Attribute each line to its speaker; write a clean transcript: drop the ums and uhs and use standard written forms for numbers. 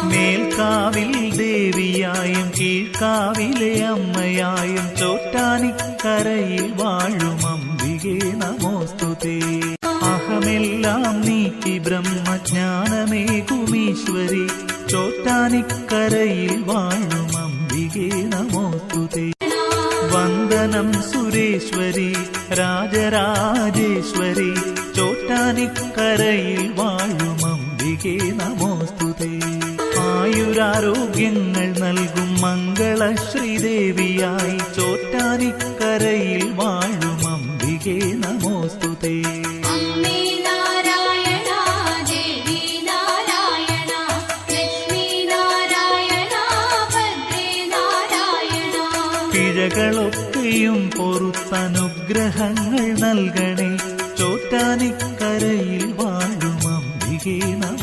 Speaker 1: മേൽക്കാവിൽ ദേവിയായും കീഴ്ക്കാവിലെ അമ്മയായും ചോറ്റാനിക്കരയിൽ വാഴും അംബികേ നമോസ്തുതേ. അഹമെല്ലാം നീക്കി ബ്രഹ്മജ്ഞാനമേകുമീശ്വരി ചോറ്റാനിക്കരയിൽ വാഴും അംബികേ നമോസ്തുതേ. വന്ദനം സുരേശ്വരി രാജരാജേശ്വരി ചോറ്റാനിക്കരയിൽ വാഴും അംബികേ നമോസ്തുതേ. ആയുരാരോഗ്യങ്ങൾ നൽകും മംഗളശ്രീദേവിയായി ചോറ്റാനിക്കരയിൽ വാഴും അംബികേ നമോസ്തുതേ. പിഴകളൊക്കെയും പൊറുത്തനുഗ്രഹങ്ങൾ നൽകണേ ചോറ്റാനിക്കരയിൽ വാഴും അംബികേ നമോസ്തുതേ.